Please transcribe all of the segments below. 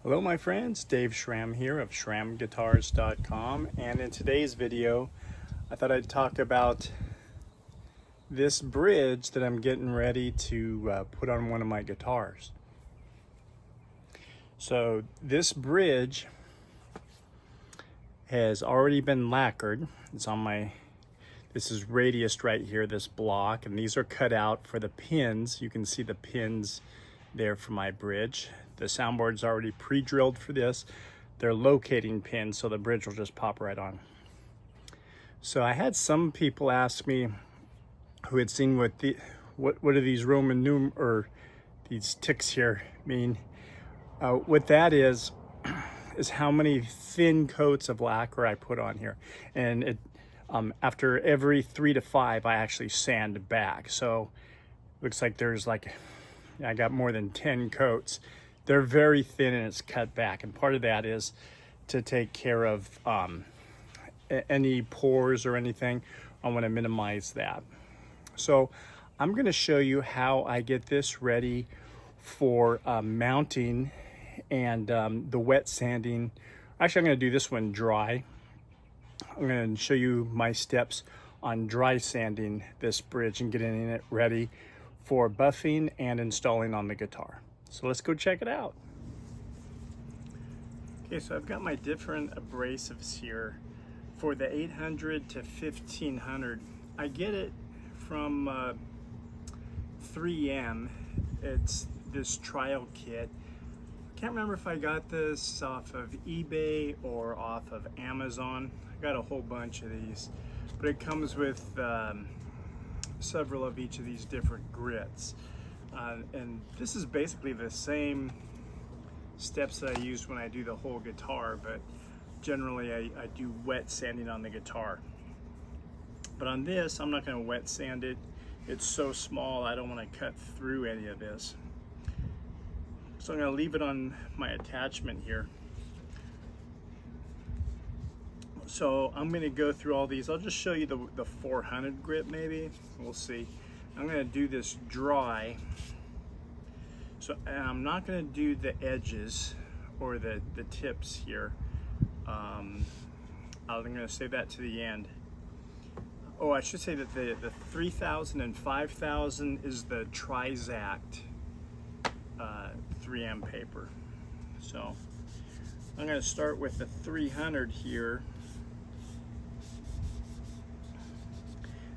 Hello my friends, Dave Schramm here of ShrammGuitars.com, and in today's video I thought I'd talk about this bridge that I'm getting ready to put on one of my guitars. So this bridge has already been lacquered. It's on this is radiused right here, this block, and these are cut out for the pins. You can see the pins there for my bridge. The soundboard's already pre-drilled for this. They're locating pins, so the bridge will just pop right on. So I had some people ask me who had seen what do these Roman or these ticks here mean. What that is how many thin coats of lacquer I put on here, and it after every 3 to 5 I actually sand back. So looks like there's I got more than 10 coats. They're very thin and it's cut back, and part of that is to take care of any pores or anything. I want to minimize that. So I'm going to show you how I get this ready for mounting and the wet sanding. Actually, I'm going to do this one dry. I'm going to show you my steps on dry sanding this bridge and getting it ready for buffing and installing on the guitar. So let's go check it out. Okay, so I've got my different abrasives here for the 800 to 1500. I get it from 3M. It's this trial kit. Can't remember if I got this off of eBay or off of Amazon. I got a whole bunch of these, but it comes with several of each of these different grits. And this is basically the same steps that I use when I do the whole guitar, but generally I do wet sanding on the guitar. But on this, I'm not going to wet sand it. It's so small, I don't want to cut through any of this. So I'm going to leave it on my attachment here. So I'm going to go through all these. I'll just show you the 400 grit maybe. We'll see. I'm going to do this dry. So I'm not going to do the edges or the tips here. I'm going to save that to the end. Oh, I should say that the 3000 and 5000 is the Trizact 3M paper. So I'm going to start with the 300 here.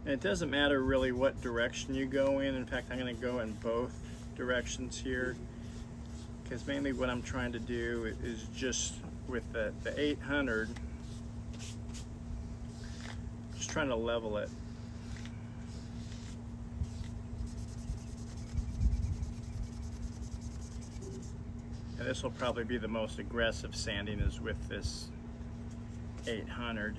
And it doesn't matter really what direction you go in. In fact, I'm going to go in both directions here, because mainly what I'm trying to do is just with the 800, just trying to level it. And this will probably be the most aggressive sanding, is with this 800.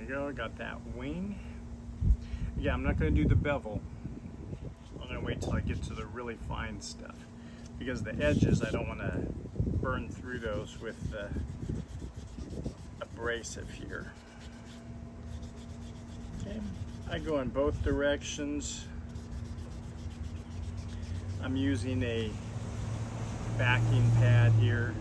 Go, got that wing. Yeah, I'm not going to do the bevel. I'm going to wait till I get to the really fine stuff, because the edges, I don't want to burn through those with the abrasive here. Okay, I go in both directions. I'm using a backing pad here.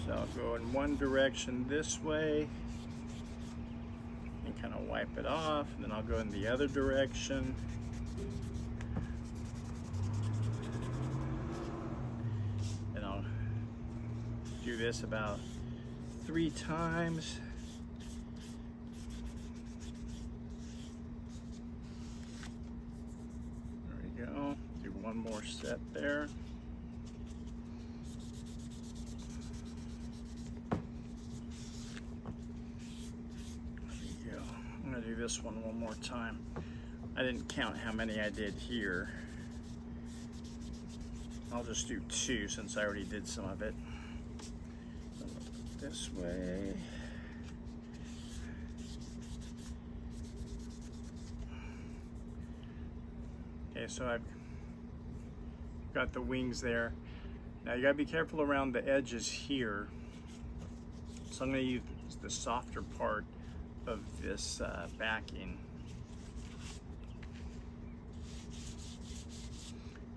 So I'll go in one direction this way and kind of wipe it off, and then I'll go in the other direction. And I'll do this about 3 times. There we go. Do one more set there. Do this one more time. I didn't count how many I did here. I'll just do 2 since I already did some of it. This way. Okay, so I've got the wings there. Now you gotta be careful around the edges here. So I'm gonna use the softer part of this backing.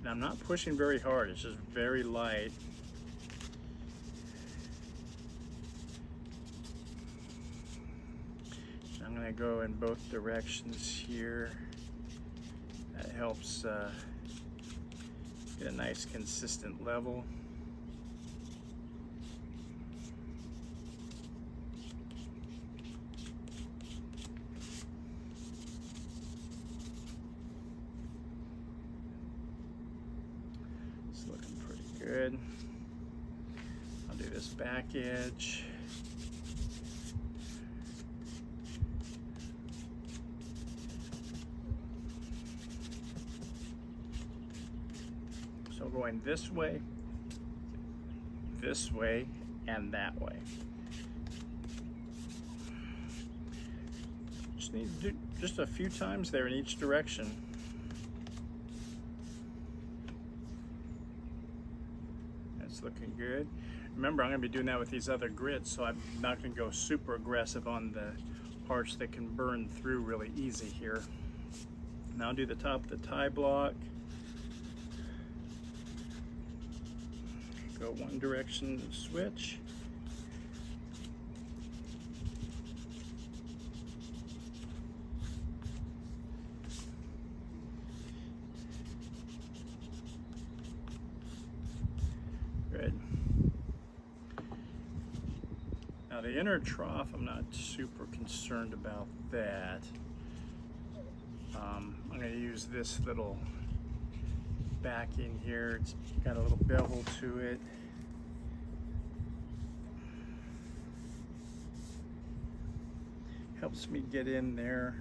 And I'm not pushing very hard, it's just very light. So I'm gonna go in both directions here. That helps get a nice consistent level. It's looking pretty good. I'll do this back edge. So going this way, and that way. Just need to do just a few times there in each direction. That's looking good. Remember, I'm going to be doing that with these other grits, so I'm not going to go super aggressive on the parts that can burn through really easy here. Now I'll do the top of the tie block. Go one direction, switch. Good. Now the inner trough, I'm not super concerned about that. I'm going to use this little backing here. It's got a little bevel to it. Helps me get in there.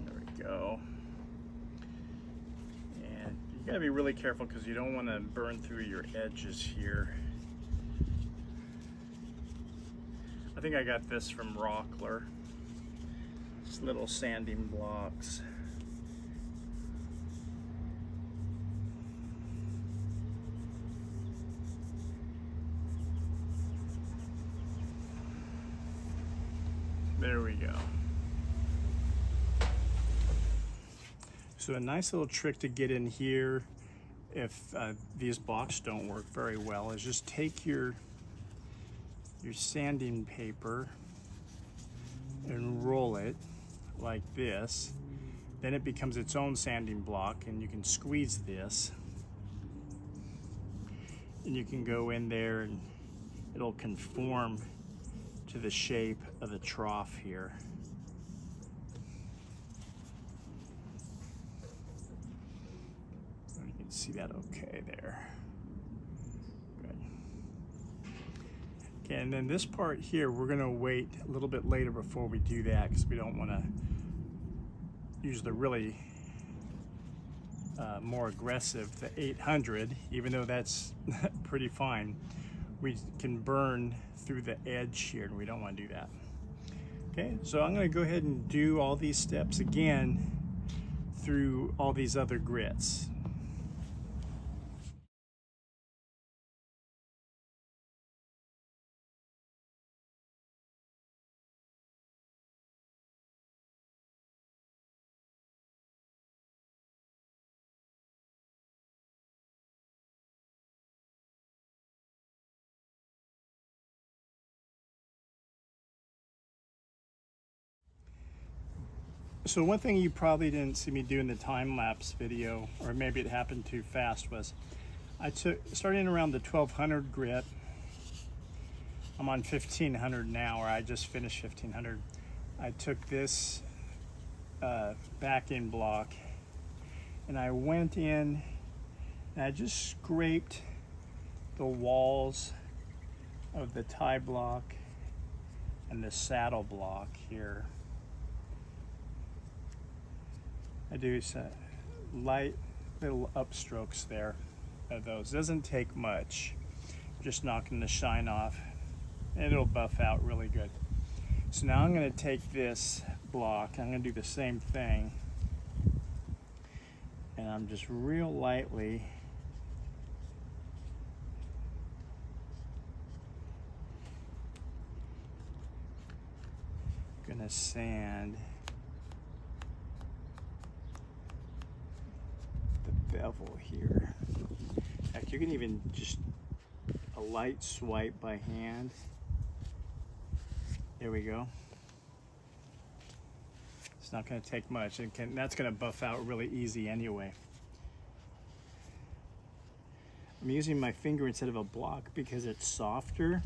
There we go. You gotta be really careful because you don't want to burn through your edges here. I think I got this from Rockler. Just little sanding blocks. There we go. So a nice little trick to get in here if these blocks don't work very well is just take your sanding paper and roll it like this. Then it becomes its own sanding block, and you can squeeze this. And you can go in there and it'll conform to the shape of the trough here. See that okay there. Good. Okay, and then this part here, we're gonna wait a little bit later before we do that because we don't wanna use the really more aggressive, the 800, even though that's pretty fine. We can burn through the edge here and we don't wanna do that. Okay, so I'm gonna go ahead and do all these steps again through all these other grits. So one thing you probably didn't see me do in the time-lapse video, or maybe it happened too fast, was starting around the 1200 grit. I'm on 1500 now, or I just finished 1500. I took this back-in block and I went in and I just scraped the walls of the tie block and the saddle block here. I do light little upstrokes there of those. Doesn't take much. just knocking the shine off. It'll buff out really good. So now I'm going to take this block, I'm going to do the same thing, and I'm just real lightly going to sand the bevel here. In fact, you can even just a light swipe by hand. There we go. It's not going to take much, and that's going to buff out really easy anyway. I'm using my finger instead of a block because it's softer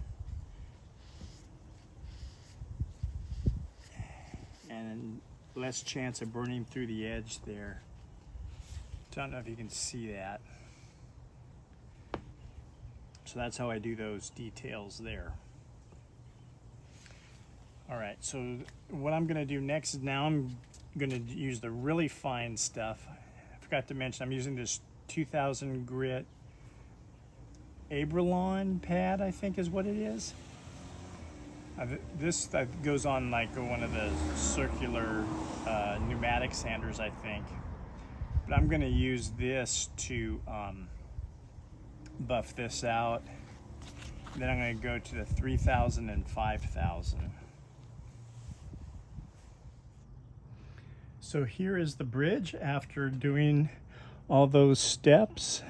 and less chance of burning through the edge there. Don't know if you can see that. So that's how I do those details there. All right, so what I'm gonna do next is now I'm gonna use the really fine stuff. I forgot to mention I'm using this 2000 grit Abralon pad, I think is what it is. This goes on like one of the circular pneumatic sanders, I think. But I'm gonna use this to buff this out. Then I'm gonna go to the 3000 and 5000. So here is the bridge after doing all those steps.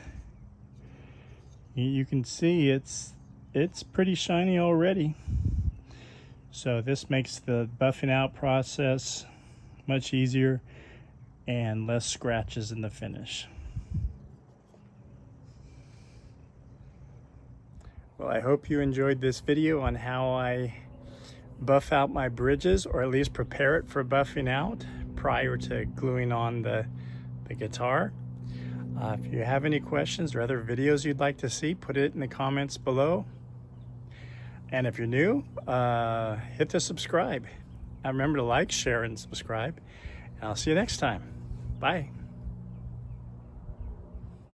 You can see it's pretty shiny already. So this makes the buffing out process much easier and less scratches in the finish. Well, I hope you enjoyed this video on how I buff out my bridges, or at least prepare it for buffing out prior to gluing on the guitar. If you have any questions or other videos you'd like to see, put it in the comments below. And if you're new, hit the subscribe. Remember to like, share, and subscribe. And I'll see you next time. Bye.